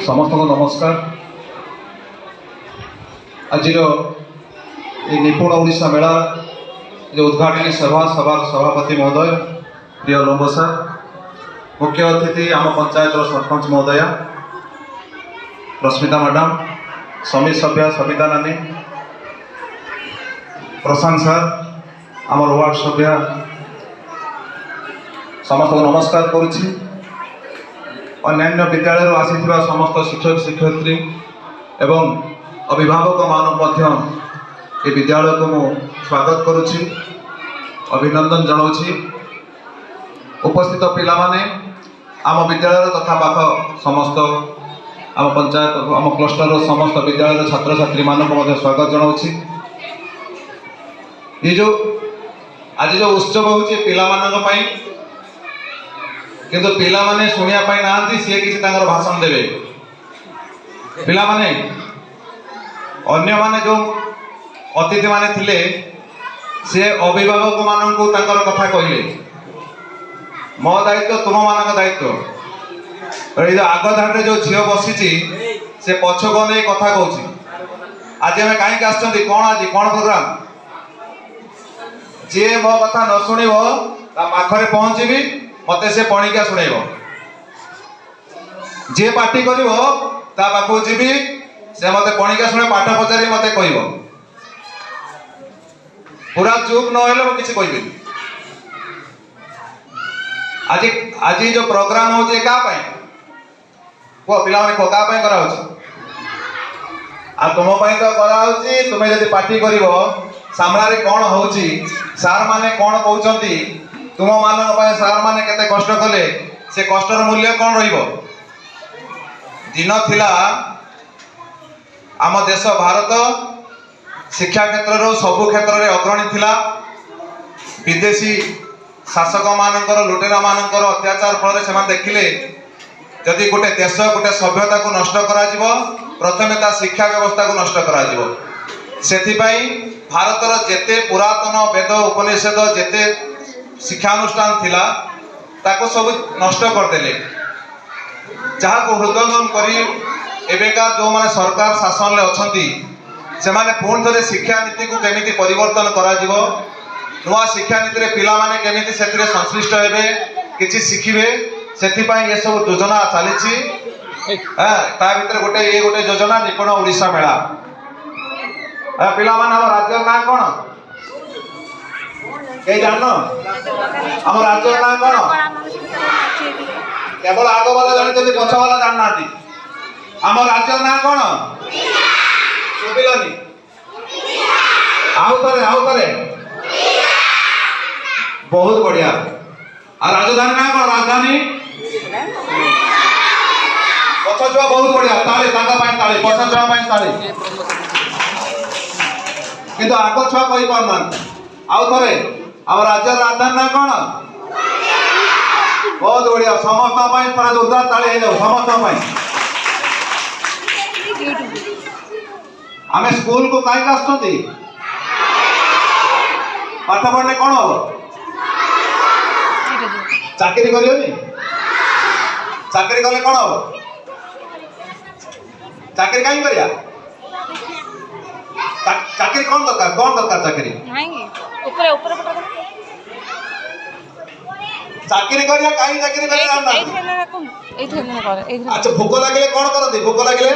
समस्त को नमस्कार। आज निपुण ओडिशा मेला जो उद्घाटनी सभा सभापति महोदय प्रिय लोम्ब सर, मुख्य अतिथि आम पंचायत सरपंच महोदया रश्मिता मैडम, समिति सभ्य सविता नानी, प्रशांत सर, आमर वार्ड सभ्य समस्त को नमस्कार करुछि। अन्य विद्यालय आसीथिबा समस्त शिक्षक शिक्षयित्री एवं अभिभावक मान ये विद्यालय को मु स्वागत करुछि, अभिनंदन जनाउछि। उपस्थित पिला माने आम विद्यालय तथा पाख समस्त आम पंचायत आम क्लस्टर समस्त विद्यालय छात्र छात्री मानक स्वागत जनाउछि। ये जो आज जो उत्सव होछि पिला मानक पई, किंतु पिला माने सुनिया पाई नांती, सी किसी तांकर भाषण देवे। पिला माने अन्य माने जो अतिथि माने थिले से अभिभावक माननकु तांकर कथा कहिले। मो दायित्व तुम मानक दायित्व। ये आग धारे जो झील बसी से पछ को नहीं कथा कहूँ। आज आम कहीं आसछंती कौन आज कौन प्रोग्राम जी मो कथा न शुणव पाखरे पहुँचबी मते से पणिका शुणेब, जे पार्टी करिवो ता पाखु जीवी से मते पणिका शुणे पाठ पचारि मते कहब। पूरा चुप न हेले किसी कहबी। आज आज जो प्रोग्राम होचे का पई को पिला माने को का पई करा होची आ तुम पई तो करा होची। तुमे जदी पार्टी करिवो सामना रे कोन होची, सार माने कोन कहउचंती, तुम मान सार माने केते कष्ट कले से कष्टर मूल्य कौन रहिबो। दिन थिला आम देश भारत शिक्षा क्षेत्र सबु क्षेत्र में अग्रणी थिला। विदेशी शासक मानकर लुटेरा मानकर अत्याचार फल से देखिले जदि गोटे देश गोटे सभ्यता को नष्ट करा जिवो, प्रथमे ता शिक्षा व्यवस्था को नष्ट करा जिवो। सेथिपाई भारतर जेते पुरातन वेद उपनिषद जेते शिक्षानुष्ठान थिला ताको सब नष्ट करदेले। जहाँ को हृदयंगम करी एवेका जो माने सरकार शासन ले अछंती से माने पुण थरे शिक्षा नीति को केमिति परिवर्तन करा जिवो, नुआ शिक्षा नीति रे पिला माने केमिति सेतिरे संश्लिष्ट हेबे, किछि शिखिबे, सेथि पई ये सब योजना चालिछि। ता भितर गोटे ये गोटे योजना निपुण ओडिशा मेला। पिला माने हम राज्य ना कोन के जान हम राज्य ना कोन केवल आगो वाला जानि पछ वाला जानना। हम राज्य ना कोन सुबिलानी आउ करे बहुत बढ़िया। आ राजधानी ना कोन राजधानी पछ छुआ बहुत बढ़िया। ताली ताका पाई ताली, पछ छुआ पाई ताली। किंतु आगो छुआ कहि पारमान आउ थरे हम राज्य राजधानी ना कोन बहुत बढ़िया। समस्त पाई थोड़ा जोरदार ताली हे जाओ समस्त पाई। आमे स्कूल को काई आछथि पाठ पढ़ने कोन हो चाकरी करियोनी। चाकरी कले कोन हो चाकरी काई करिया चाकरी कोन दरकार चाकरी नहीं ऊपर ऊपर चाकरी करिया काई चाकरी करे जानना एथेने करे। अच्छा भूख लागले कोन करती भूख लागले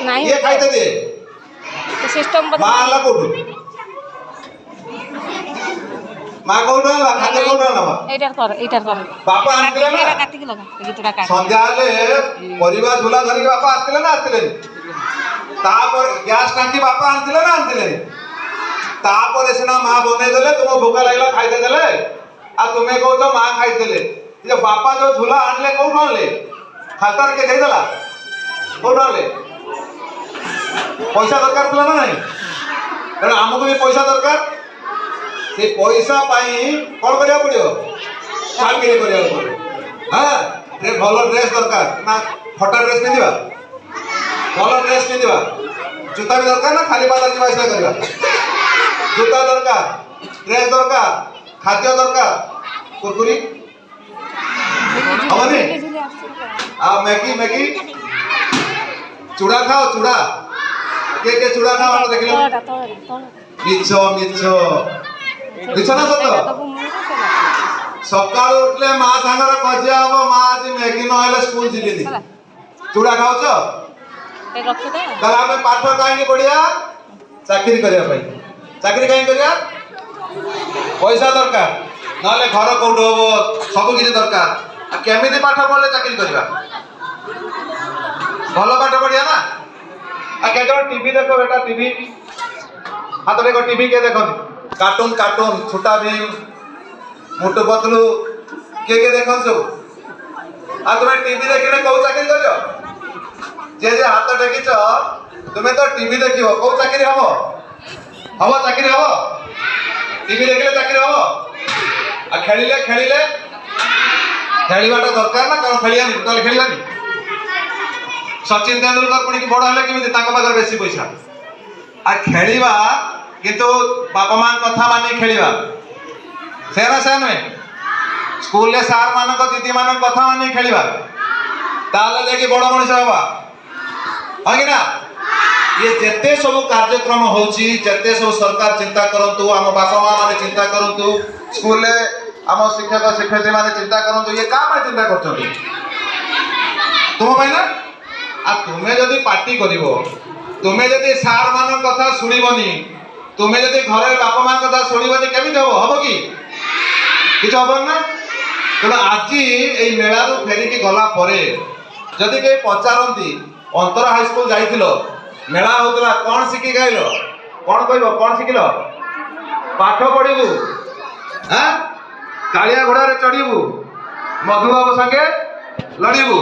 नहीं ये खाइते दे सिस्टम बदल मां ला कोठु मां कोठु ला खाते कोठु ला एटार कर बापा आनतिले ना काटी के लगा गीतटा काट संध्या ले परिवार झूला धरि के बापा आस्तिले ना आस्तिले तापर गैस टांकी बापा आनतिले ना आनतिले तापर सिना मां बने देले तुम भूख लागला खाइते देले आ तुमे कहू मां खाइतेले। जे बापा जो झूला आनले कोठु आनले खातार के दे देला कोठु आनले पैसा दरकार थिला ना नहीं तेणु आमको भी पैसा दरकार। से पैसा पाई कौन करिया पड़ियो चाकरी करिया पड़ियो। हां रे भलो ड्रेस दरकार ना फटा ड्रेस पिंदिबा भलो ड्रेस पिंदिबा जूता भी दरकार ना खाली पादर जीवा इसला करबा। जूता दरकार, ड्रेस दरकार, खाद्य दरकार, कुरकुरी हमारे मैगी मैगी चूड़ा खाओ चूड़ा के चूड़ा खाओ हाथ देखिलो ତଳଟା ତଳରେ ତଳ मिछ मिछ मिछ ना सत ତାକୁ ମୁଁ ହେଲା सकाळू उठले मा सांगर कजिया हबो मा आज मैगी न हेले स्कूल जिबिनी चूड़ा खाओ ଏ ରଖିଦେ ତାହେଲେ ଆମେ ପାଠ କାହିଁକି ପଢିବା ଚାକିରି କରିବା ପାଇଁ ଚାକିରି କାହିଁକି କରିବା ପଇସା ଦରକାର ନହେଲେ ଘର କୋଉଠୁ ହବ ସବୁ କିଛି ଦରକାର ଆଉ କେମିତି ପାଠ ପଢିଲେ ଚାକିରି କରିବା ଭଲ ପାଠ ପଢିବା ନା ଆଉ କେତେବେଳେ ଟିଭି ଦେଖ ବେଟା ଟିଭି ହାତରେ ଏକ ଟିଭି କିଏ ଦେଖନ୍ତି କାର୍ଟୁନ କାର୍ଟୁନ ଛୋଟା ଭୀମ ମୋଟୁ ପତଲୁ କିଏ ଦେଖନ୍ତି ସବୁ ଆଉ ତୁମେ ଟିଭି ଦେଖିଲେ କୋଉ ଚାକିରି କରିବ जे जे हाथ टेकिच तुम्हें तो टीवी देखियो को चाकरी हबो हबो चाकरी हबो टीवी देखले चाकरी हबो आ खेलिले खेलिले खेलिबाटा दरकार ना कारण खेलियानी टोटल खेलियानी सचिन तेंदुलकर पुणी की बड़ हले केमिति ताको पाकर बेसी पैसा आ खेलिबा किंतु बापा मान कथा मानी खेलिबा सेना सेन स्कूल ले सार मानक दीदी मानक कथा मानी खेलिबा ताले देखि बड़ मनुष्य हबा है ना ये जेते सब कार्यक्रम होची जेते सब सरकार चिंता करंतु आम बापा माँ माने चिंता करंतु स्कूल ले आम शिक्षक शिक्षयित्री माने चिंता करंतु ये का माने चिंता करछथि तुम भाई ना आ तुमे जदी पार्टी करिवो तुमे जदी सार मान कथा सुनिबनी तुमे जदी घरे बापा माँ कथा सुनिबनी केमिति हबो हबो की किछ हबो ना तो आज ए मेला रो फेरी की गला परे जदी के पचारंती अंतर हाई स्कूल जाइथिलो मेला होतला कोन सिखि गइलो कोन कहबो कोन सिखिलो पाठ पढिबु हां कालिया घोड़ा रे चढिबु मधु बाबू संगे लडिबु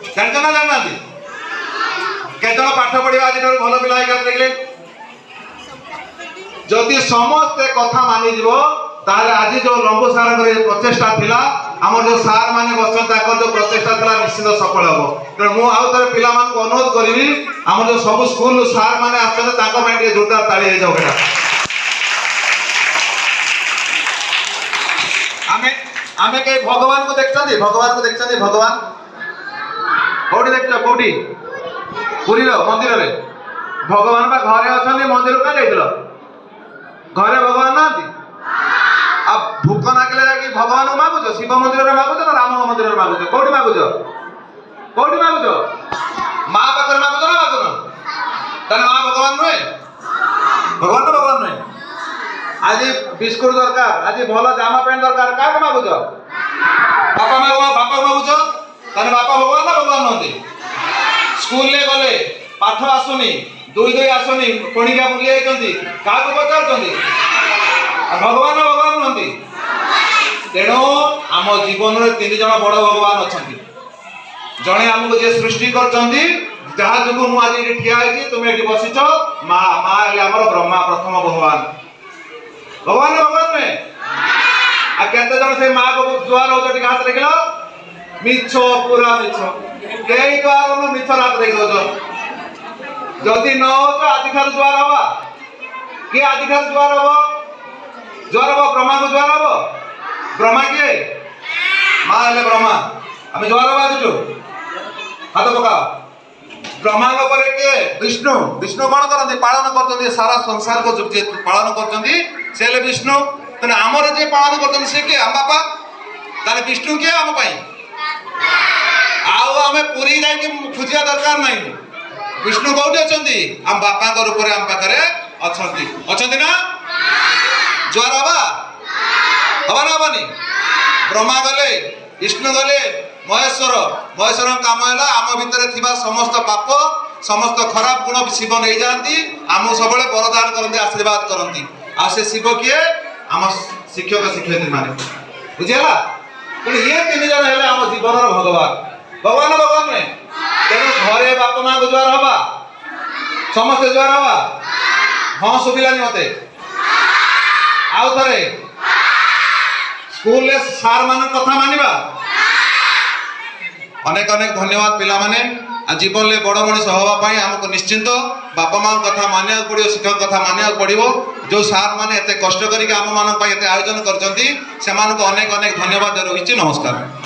जानछ ना जाननांती केतन पाठ पढिबा आज भलो पिला आइका देखले जदि समस्त कथा मानि जीवो ताले आज जो लंबू सार प्रचेष्टा थिला आम जो सार माने बसन जो प्रचेष्टा थिला निश्चित सफल हबो तेणु मु आउ तारे पिला मान को अनुरोध करिवि आम जो सब स्कूल सार माने आछन ताको में के जोरदार ताली हे जाओ बेटा आमे के भगवान को देखछन्ती भगवान कोठी देखछ कोठी पुरी रो मंदिर रे भगवान बा घरे अछन्ती मंदिर का जाइतलो घरे भगवान नांती अब भूख नागले कि भगवान मागुच शिव मंदिर में मागुच ना राम मंदिर में मागुच कोठी मागुच माँ पाखर मागुच ना मागुन ताले माँ भगवान नुहे आज बिस्कुट दरकार आज भल जामा पैंट दरकार का मागुच बापा मागुच ताले बापा भगवान ना भगवान नहंती स्कूल ले गले पाठ आसुनी दुई दुई आसुनी कोणिका बुली आइचंती काको पचारचंती भगवान नहंती तेणु आम जीवन में तीन जन बड़ भगवान अच्छा जड़े आमको जे सृष्टि करछंती जहाँ जो मुझे आज ये ठिया है तुम ये बसीच माँ माँ आमर ब्रह्मा प्रथम भगवान में आ केते जन से माँ को जुआर हो तो हाथ देखिल मिछ पूरा मिछ कई द्वार मिछ हाथ देख दो जदि न हो तो आज ठार जुआर हवा किए आज ठार जुआर हम जुआर हम ब्रह्मा को जुआर हम ब्रह्मा किए माँ हेले ब्रह्मा आम जुआर हवा आज हाथ पकाओ ब्रह्मा किए विष्णु विष्णु कौन करते पालन करते सारा संसार को जे पालन करते से हेले विष्णु तेना आमर जे पालन करते से किए आम बापा ताले विष्णु किए आम आम पुरी जाकि खोजिया दरकार नहीं विष्णु कौटी अच्छी आम बापा रूप में आम पाखे अच्छा ना जुआर हवा हवा ना हवानी ब्रह्मा गले विष्णु गले महेश्वर काम है आम भितर थिबा समस्त पाप समस्त खराब गुण शिव नहीं जाती आम सब वरदान करते आशीर्वाद करती आ से शिव किए आम शिक्षक शिक्षयित्री माने बुझीगला तेणु ये तीन जन है आम जीवन भगवान में तेणु घरे बापा माँ को जुआर हवा समस्ते जुआर हवा हाँ शुभिलानी मते आउ थे स्कूल सार मान कथा मानिबा अनेक अनेक धन्यवाद पिला माने जीवन में बड़ मनीष हाँपाई आमको निश्चिंत बापा माँ कथा मानिया पड़ो शिक्षक कथा मानिया पड़ो जो सार मैंने एत कष्ट करके आम मान आयोजन कर अनेक अनेक धन्यवाद रही नमस्कार।